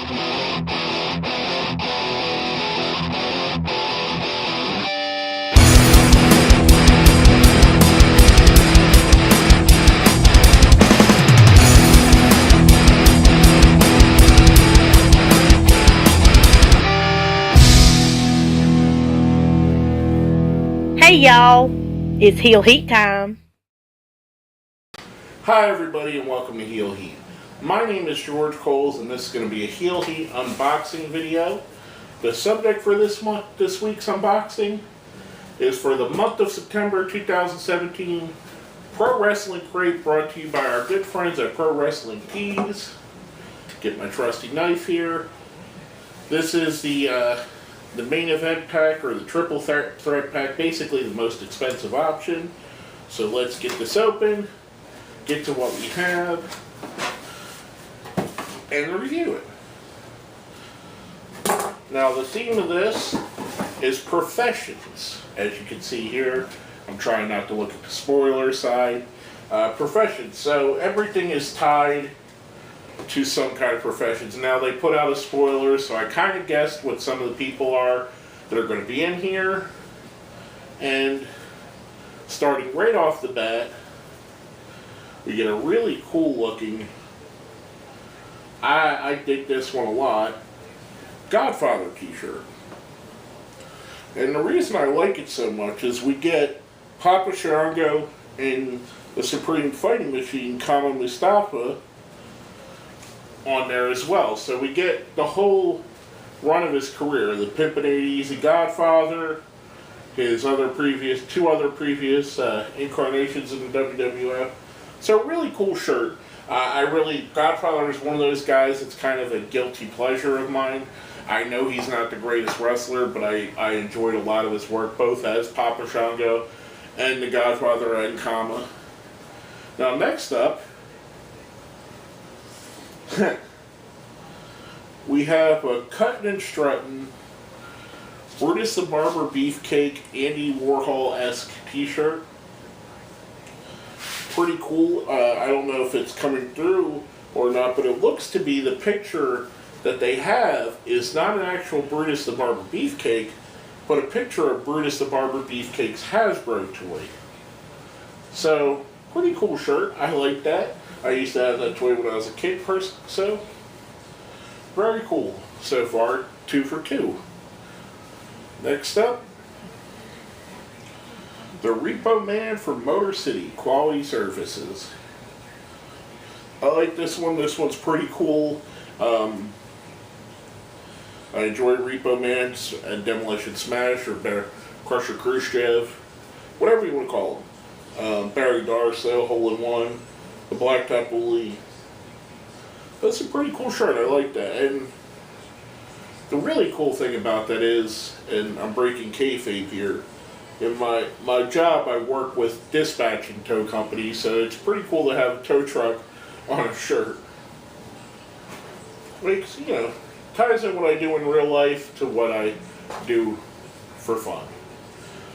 Hey y'all, it's Heel Heat time. Hi everybody and welcome to Heel Heat. My name is George Coles and this is going to be a Heel Heat unboxing video. The subject for this week's unboxing is for the month of September 2017, Pro Wrestling Crate, brought to you by our good friends at Pro Wrestling Tees. Get my trusty knife here. This is the main event pack, or the triple threat pack, basically the most expensive option. So let's get this open, get to what we have, and review it. Now the theme of this is professions. As you can see here, I'm trying not to look at the spoiler side. Professions, so everything is tied to some kind of professions. Now they put out a spoiler, so I kind of guessed what some of the people are that are going to be in here. And starting right off the bat, we get a really cool looking, I dig this one a lot, Godfather t-shirt. And the reason I like it so much is we get Papa Shango and the Supreme Fighting Machine, Kama Mustafa, on there as well. So we get the whole run of his career, the Pimpin' Ain't Easy Godfather, his two other previous incarnations in the WWF. So really cool shirt. Godfather is one of those guys that's kind of a guilty pleasure of mine. I know he's not the greatest wrestler, but I enjoyed a lot of his work, both as Papa Shango and the Godfather and Kama. Now next up, we have a Cuttin' and Struttin' Brutus the Barber Beefcake Andy Warhol-esque t-shirt. Pretty cool. I don't know if it's coming through or not, but it looks to be the picture that they have is not an actual Brutus the Barber Beefcake, but a picture of Brutus the Barber Beefcake's Hasbro toy. So, pretty cool shirt. I like that. I used to have that toy when I was a kid, so very cool so far. 2 for 2. Next up, the Repo Man from Motor City Quality Services. I like this one. This one's pretty cool. I enjoy Repo Man's and Demolition Smash, or Crusher Khrushchev, whatever you want to call him. Barry Darsow, Hole in One, the Blacktop Bully. That's a pretty cool shirt. I like that. And the really cool thing about that is, and I'm breaking kayfabe here, in my job I work with dispatching tow companies, so it's pretty cool to have a tow truck on a shirt. Makes, ties in what I do in real life to what I do for fun.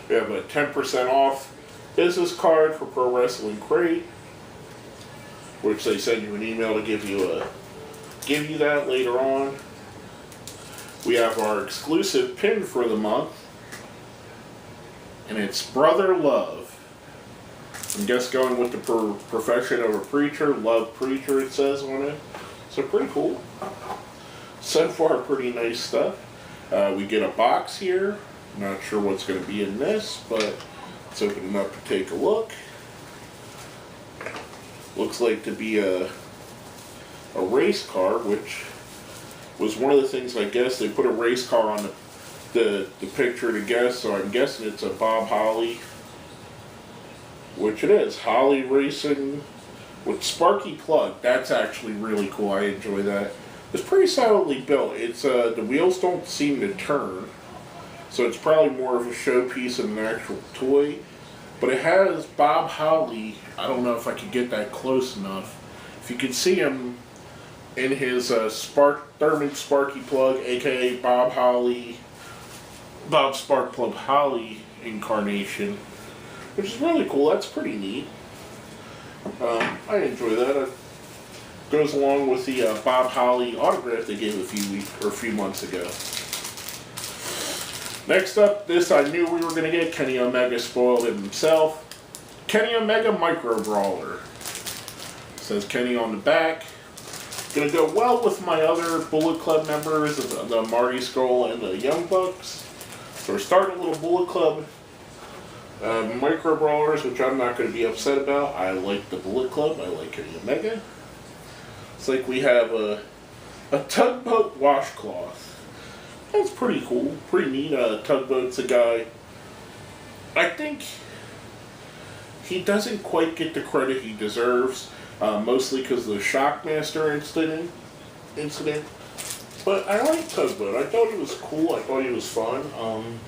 We have a 10% off business card for Pro Wrestling Crate, which they send you an email to give you that later on. We have our exclusive pin for the month, and it's Brother Love. I'm just going with the profession of a preacher, love preacher it says on it. So pretty cool. So far pretty nice stuff. We get a box here. Not sure what's going to be in this, but let's open it up to take a look. Looks like to be a race car, which was one of the things, I guess. They put a race car on the picture to guess, so I'm guessing it's a Bob Holly, which it is. Holly Racing with Sparky Plug. That's actually really cool. I enjoy that. It's pretty solidly built. It's the wheels don't seem to turn, so it's probably more of a showpiece than an actual toy. But it has Bob Holly. I don't know if I could get that close enough. If you can see him in his Thurman Sparky Plug, aka Bob Sparkplug Holly incarnation, which is really cool. That's pretty neat. I enjoy that. Goes along with the Bob Holly autograph they gave a few months ago. Next up, this I knew we were going to get. Kenny Omega spoiled it himself. Kenny Omega Micro Brawler. Says Kenny on the back. Going to go well with my other Bullet Club members, the Marty Scurll and the Young Bucks. So we're starting a little Bullet Club Micro Brawlers, which I'm not going to be upset about. I like the Bullet Club. I like Kenny Omega. It's like we have a Tugboat washcloth. That's pretty cool, pretty neat. Tugboat's a guy, I think he doesn't quite get the credit he deserves, mostly because of the Shockmaster incident. But I like Tugboat. I thought he was cool. I thought he was fun.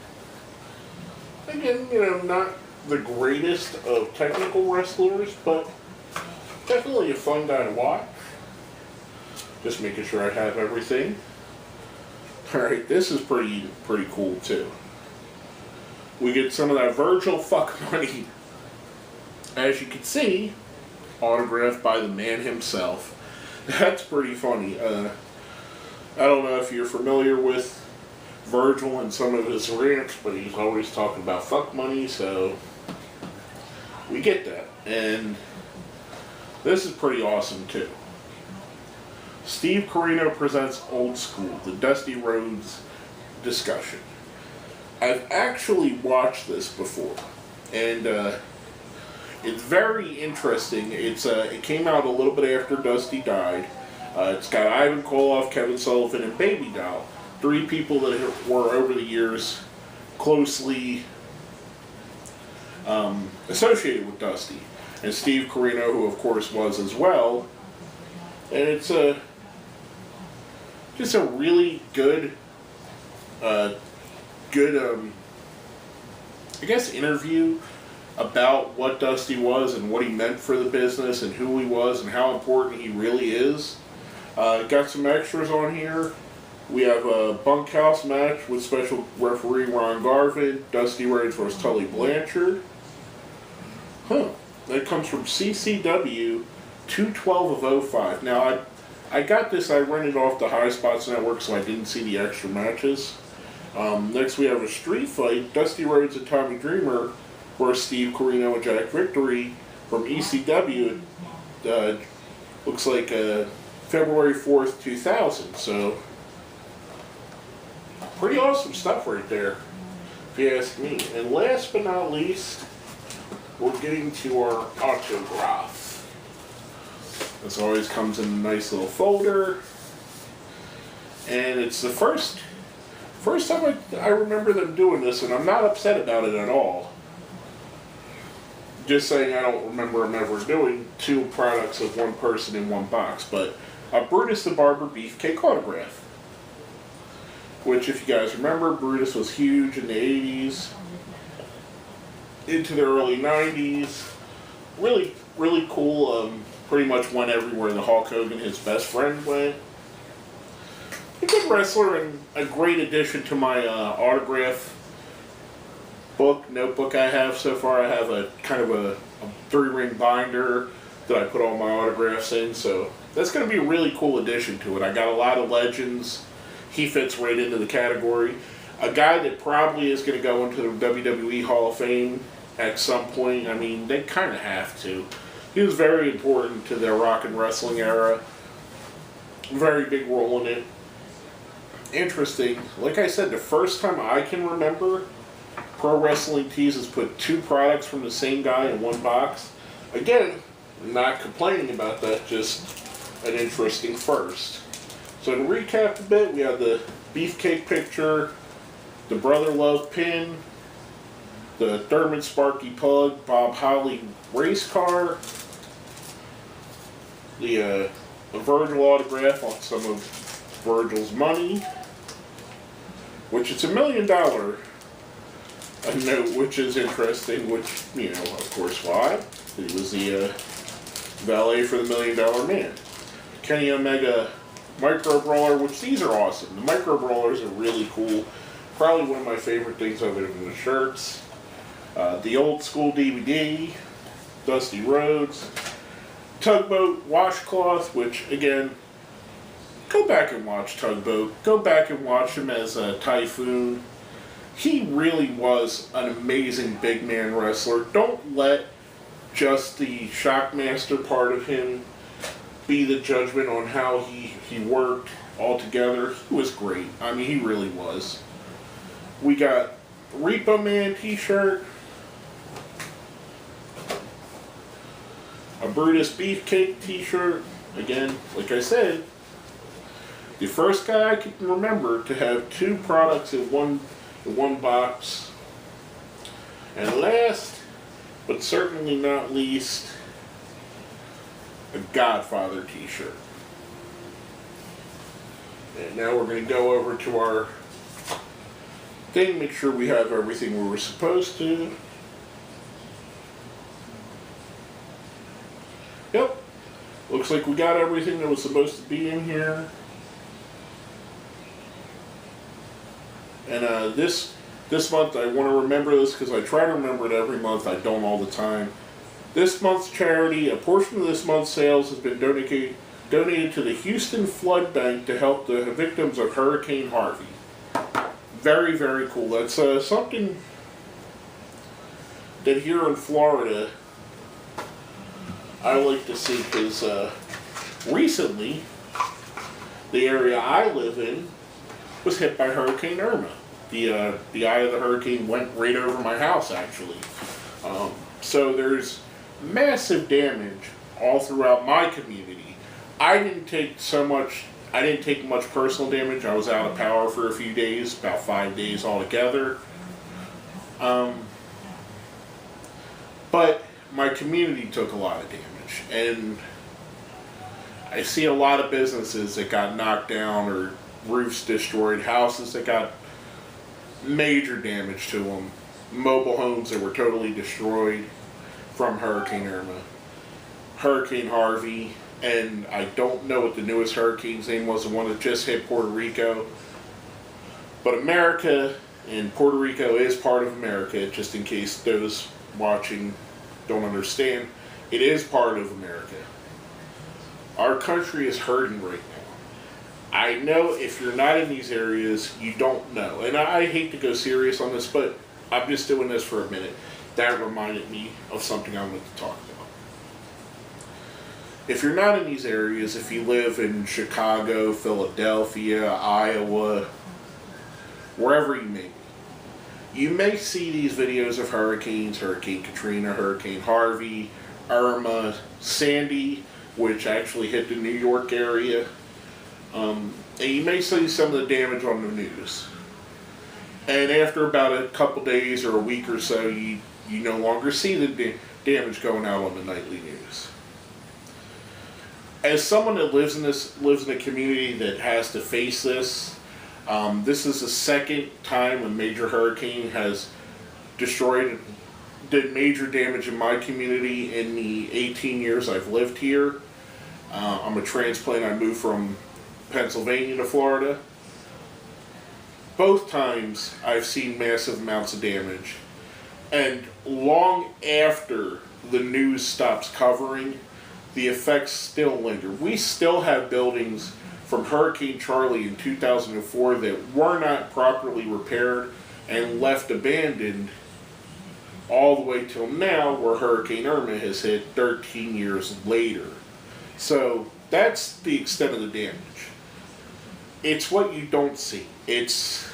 Again, not the greatest of technical wrestlers, but definitely a fun guy to watch. Just making sure I have everything. Alright, this is pretty cool too. We get some of that Virgil fuck money. As you can see, autographed by the man himself. That's pretty funny. I don't know if you're familiar with Virgil and some of his rants, but he's always talking about fuck money, so we get that. And this is pretty awesome too. Steve Corino presents Old School, the Dusty Rhodes discussion. I've actually watched this before, and it's very interesting. It came out a little bit after Dusty died. It's got Ivan Koloff, Kevin Sullivan, and Baby Doll, 3 people that were over the years closely associated with Dusty, and Steve Corino, who of course was as well. And it's just a really good, I guess, interview about what Dusty was and what he meant for the business and who he was and how important he really is. Got some extras on here. We have a bunkhouse match with special referee Ron Garvin, Dusty Rhodes versus Tully Blanchard. That comes from CCW 212 of 05. Now, I got this, I rented off the High Spots Network, so I didn't see the extra matches. Next we have a street fight, Dusty Rhodes and Tommy Dreamer versus Steve Corino and Jack Victory from ECW. Looks like February 4th, 2000. So, pretty awesome stuff right there, if you ask me. And last but not least, we're getting to our autograph. This always comes in a nice little folder. And it's the first time I remember them doing this, and I'm not upset about it at all. Just saying I don't remember them ever doing 2 products of one person in one box. But a Brutus the Barber Beefcake autograph. Which, if you guys remember, Brutus was huge in the 80s. Into the early 90s. Really, really cool. Pretty much went everywhere the Hulk Hogan, his best friend, went. A good wrestler and a great addition to my autograph notebook I have so far. I have a kind of a 3-ring binder that I put all my autographs in, so that's going to be a really cool addition to it. I got a lot of legends. He fits right into the category. A guy that probably is going to go into the WWE Hall of Fame at some point. I mean, they kind of have to. He was very important to their rock and wrestling era. Very big role in it. Interesting. Like I said, the first time I can remember, Pro Wrestling Tees has put 2 products from the same guy in one box. Again, not complaining about that, just an interesting first. So to recap a bit, we have the Beefcake picture, the Brother Love pin, the Thurman Sparky Pug, Bob Holly race car, the Virgil autograph on some of Virgil's money, which is $1 million note, which is interesting, which, of course, why? He was the valet for the $1 Million Man. Kenny Omega Micro Brawler, which these are awesome. The Micro Brawlers are really cool. Probably one of my favorite things other than the shirts. The Old School DVD, Dusty Rhodes. Tugboat washcloth, which again, go back and watch Tugboat. Go back and watch him as a Typhoon. He really was an amazing big man wrestler. Don't let just the Shockmaster part of him be the judgment on how he worked altogether. He was great. I mean, he really was. We got Repo Man t-shirt. A Brutus Beefcake t-shirt. Again, like I said, the first guy I can remember to have two products in one box. And last, but certainly not least, a Godfather t-shirt. And now we're going to go over to our thing, make sure we have everything we were supposed to. Yep. Looks like we got everything that was supposed to be in here. And this month, I want to remember this because I try to remember it every month. I don't all the time. This month's charity, a portion of this month's sales has been donated to the Houston Flood Bank to help the victims of Hurricane Harvey. Very, very cool. That's something that here in Florida I like to see, because recently the area I live in was hit by Hurricane Irma. The eye of the hurricane went right over my house, actually. So there's massive damage all throughout my community. I didn't take much personal damage. I was out of power for a few days, about 5 days altogether. But my community took a lot of damage, and I see a lot of businesses that got knocked down, or roofs destroyed, houses that got major damage to them, mobile homes that were totally destroyed from Hurricane Irma, Hurricane Harvey, and I don't know what the newest hurricane's name was, the one that just hit Puerto Rico. But America, and Puerto Rico is part of America, just in case those watching don't understand, it is part of America. Our country is hurting right now. I know if you're not in these areas, you don't know. And I hate to go serious on this, but I'm just doing this for a minute. That reminded me of something I wanted to talk about. If you're not in these areas, if you live in Chicago, Philadelphia, Iowa, wherever you may be, you may see these videos of hurricanes, Hurricane Katrina, Hurricane Harvey, Irma, Sandy, which actually hit the New York area. And you may see some of the damage on the news. And after about a couple days or a week or so, you no longer see the damage going out on the nightly news. As someone that lives in a community that has to face this, this is the second time a major hurricane has did major damage in my community in the 18 years I've lived here. I'm a transplant. I moved from Pennsylvania to Florida. Both times I've seen massive amounts of damage. And long after the news stops covering, the effects still linger. We still have buildings from Hurricane Charlie in 2004 that were not properly repaired and left abandoned all the way till now, where Hurricane Irma has hit 13 years later. So that's the extent of the damage. It's what you don't see. It's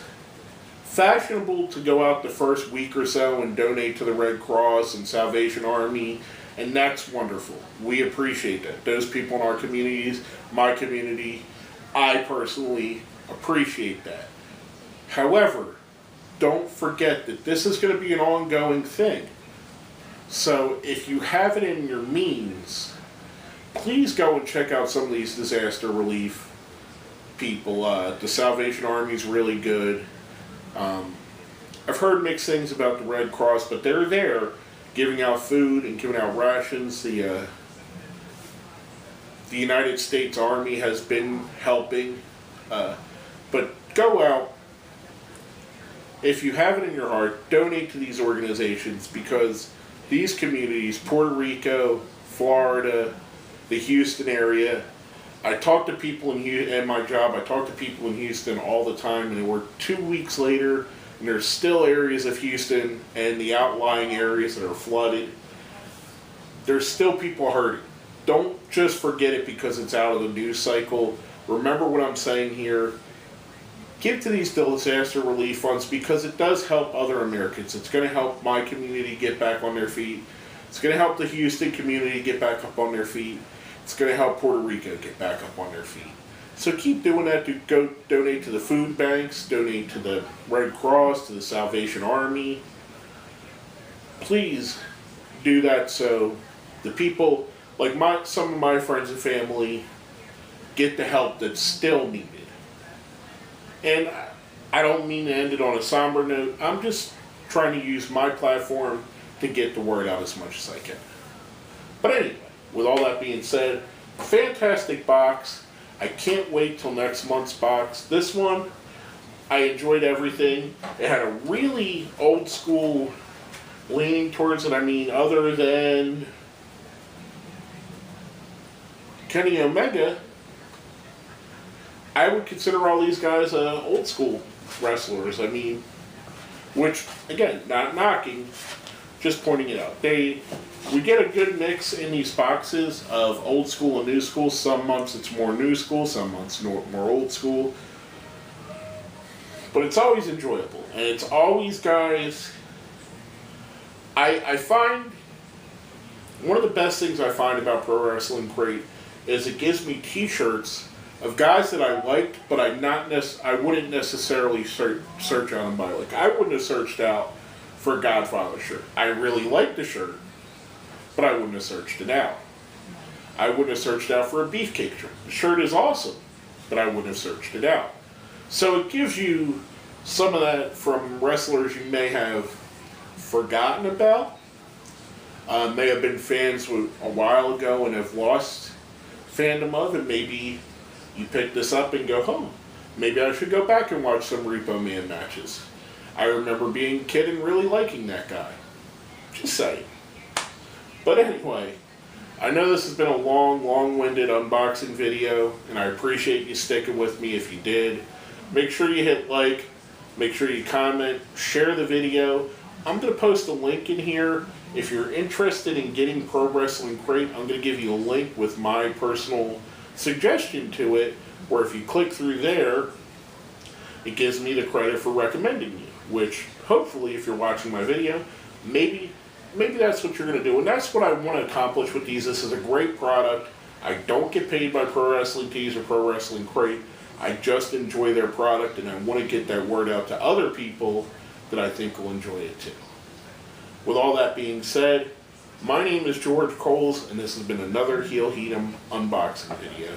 fashionable to go out the first week or so and donate to the Red Cross and Salvation Army, and that's wonderful. We appreciate that. Those people in our communities, my community, I personally appreciate that. However, don't forget that this is going to be an ongoing thing. So if you have it in your means, please go and check out some of these disaster relief people. The Salvation Army is really good. I've heard mixed things about the Red Cross, but they're there giving out food and giving out rations. The United States Army has been helping. But go out. If you have it in your heart, donate to these organizations, because these communities, Puerto Rico, Florida, the Houston area. I talk to people in my job. I talk to people in Houston all the time, and we're 2 weeks later, and there's still areas of Houston and the outlying areas that are flooded. There's still people hurting. Don't just forget it because it's out of the news cycle. Remember what I'm saying here. Give to these disaster relief funds because it does help other Americans. It's going to help my community get back on their feet. It's going to help the Houston community get back up on their feet. It's going to help Puerto Rico get back up on their feet. So keep doing that. Go donate to the food banks, donate to the Red Cross, to the Salvation Army. Please do that so the people, like some of my friends and family, get the help that's still needed. And I don't mean to end it on a somber note. I'm just trying to use my platform to get the word out as much as I can. But anyway, with all that being said, fantastic box. I can't wait till next month's box. This one, I enjoyed everything. It had a really old school leaning towards it. I mean, other than Kenny Omega, I would consider all these guys old school wrestlers. I mean, which, again, not knocking, just pointing it out. We get a good mix in these boxes of old school and new school. Some months it's more new school, some months more old school. But it's always enjoyable. And it's always guys... I find... One of the best things I find about Pro Wrestling Crate is it gives me t-shirts of guys that I liked, but I wouldn't necessarily search on them by. Like, I wouldn't have searched out for a Godfather shirt. I really liked the shirt, but I wouldn't have searched it out. I wouldn't have searched out for a Beefcake shirt. The shirt is awesome, but I wouldn't have searched it out. So it gives you some of that from wrestlers you may have forgotten about, may have been fans a while ago and have lost fandom of, and maybe you pick this up and go, oh, maybe I should go back and watch some Repo Man matches. I remember being a kid and really liking that guy. Just saying. But anyway, I know this has been a long-winded unboxing video, and I appreciate you sticking with me if you did. Make sure you hit like, make sure you comment, share the video. I'm going to post a link in here. If you're interested in getting Pro Wrestling Crate, I'm going to give you a link with my personal suggestion to it, where if you click through there, it gives me the credit for recommending you, which hopefully if you're watching my video, maybe that's what you're going to do. And that's what I want to accomplish with these. This is a great product. I don't get paid by Pro Wrestling Tees or Pro Wrestling Crate. I just enjoy their product, and I want to get that word out to other people that I think will enjoy it too. With all that being said, my name is George Coles, and this has been another Heel Heat 'em unboxing video.